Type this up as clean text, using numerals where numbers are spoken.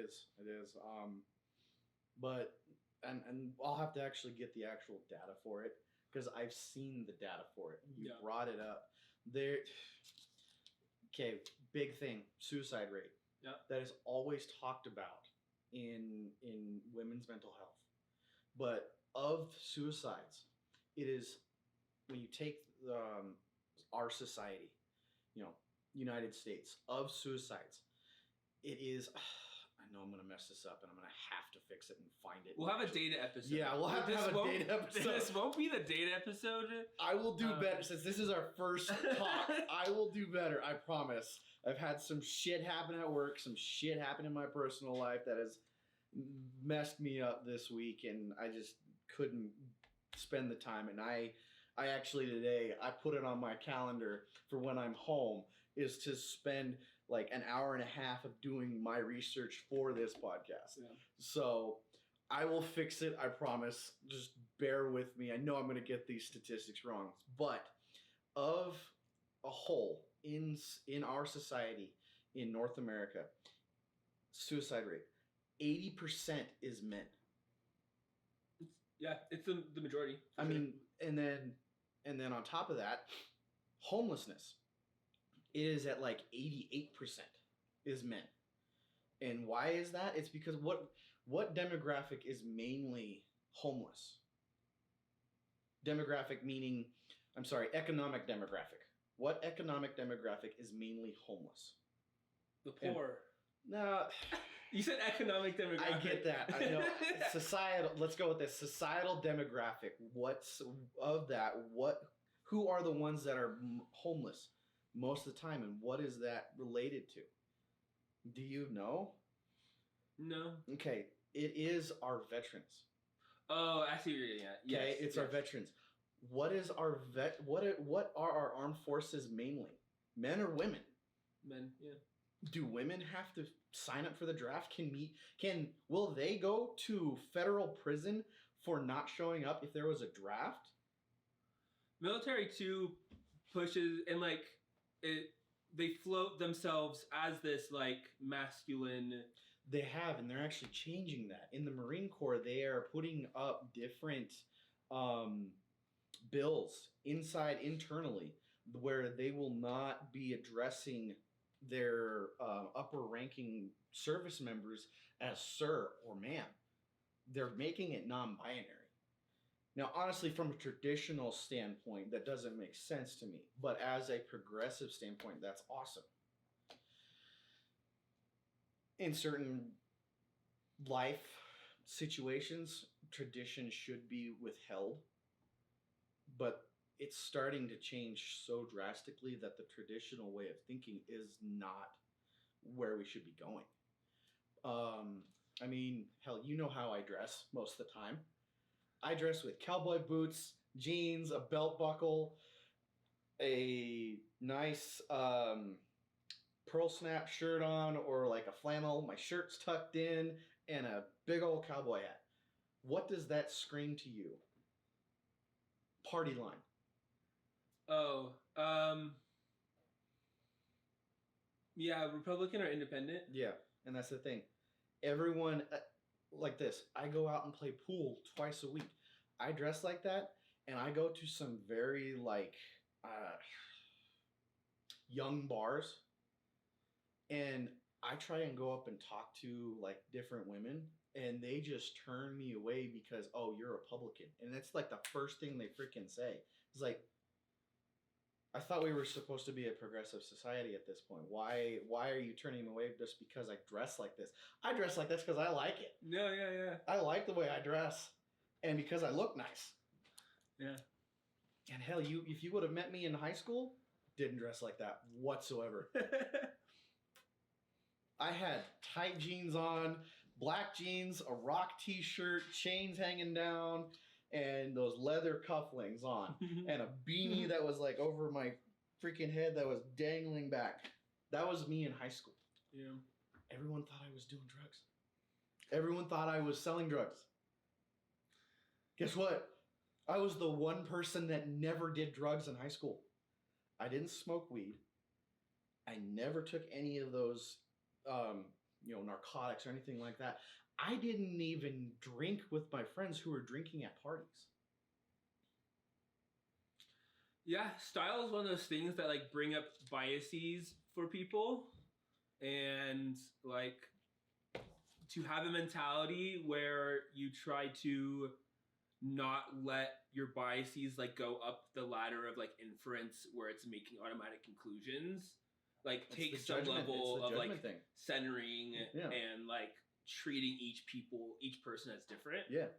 is. It is. But and I'll have to actually get the actual data for it because I've seen the data for it. You brought it up. There. Okay, big thing, suicide rate. Yeah. That is always talked about in women's mental health. But of suicides, it is when you take our society, United States, of suicides, it is. I know I'm going to mess this up, and I'm going to have to fix it and find it. We'll have a data episode. Yeah, we'll have to have a data episode. This won't be the data episode. I will do better. Since this is our first talk, I will do better. I promise. I've had some shit happen at work, some shit happen in my personal life that has messed me up this week, and I just couldn't spend the time. And I actually today, I put it on my calendar for when I'm home, is to spend like an hour and a half of doing my research for this podcast. Yeah. So I will fix it, I promise. Just bear with me. I know I'm going to get these statistics wrong. But of a whole, in our society, in North America, suicide rate, 80% is men. Yeah, it's the majority. I mean, and then on top of that, homelessness. It is at like 88% is men. And why is that? It's because what demographic is mainly homeless? Economic demographic. What economic demographic is mainly homeless? The poor. No. You said economic demographic. I get that. I know. Societal. Let's go with this. Societal demographic. What's of that? Who are the ones that are homeless most of the time, and what is that related to? Do you know? No. Okay, it is our veterans. Oh, I see what you're getting at. Okay, it's our veterans. What is our What are our armed forces mainly? Men or women? Men. Yeah. Do women have to sign up for the draft? Will they go to federal prison for not showing up if there was a draft? Military too pushes and they float themselves as this like masculine. They have, and they're actually changing that. In the Marine Corps, they are putting up different bills internally where they will not be addressing their upper-ranking service members as sir or ma'am. They're making it non-binary. Now, honestly, from a traditional standpoint, that doesn't make sense to me. But as a progressive standpoint, that's awesome. In certain life situations, tradition should be withheld. But it's starting to change so drastically that the traditional way of thinking is not where we should be going. I mean, hell, you know how I dress most of the time. I dress with cowboy boots, jeans, a belt buckle, a nice pearl snap shirt on, or like a flannel. My shirt's tucked in, and a big old cowboy hat. What does that scream to you? Party line. Oh, yeah, Republican or independent? Yeah, and that's the thing. Everyone, like this, I go out and play pool twice a week. I dress like that, and I go to some very, young bars, and I try and go up and talk to, different women, and they just turn me away because, oh, you're a Republican. And that's, the first thing they freaking say. It's like, I thought we were supposed to be a progressive society at this point. Why are you turning me away just because I dress like this? I dress like this because I like it. Yeah. I like the way I dress. And because I look nice. Yeah. And hell, if you would have met me in high school, didn't dress like that whatsoever. I had tight jeans on, black jeans, a rock t-shirt, chains hanging down, and those leather cufflinks on, and a beanie that was over my freaking head that was dangling back. That was me in high school. Yeah. Everyone thought I was doing drugs. Everyone thought I was selling drugs. Guess what? I was the one person that never did drugs in high school. I didn't smoke weed. I never took any of those narcotics or anything like that. I didn't even drink with my friends who were drinking at parties. Yeah, style is one of those things that like bring up biases for people, and like to have a mentality where you try to not let your biases like go up the ladder of like inference where it's making automatic conclusions. Like take some level of like centering and like treating each person as different. Yeah.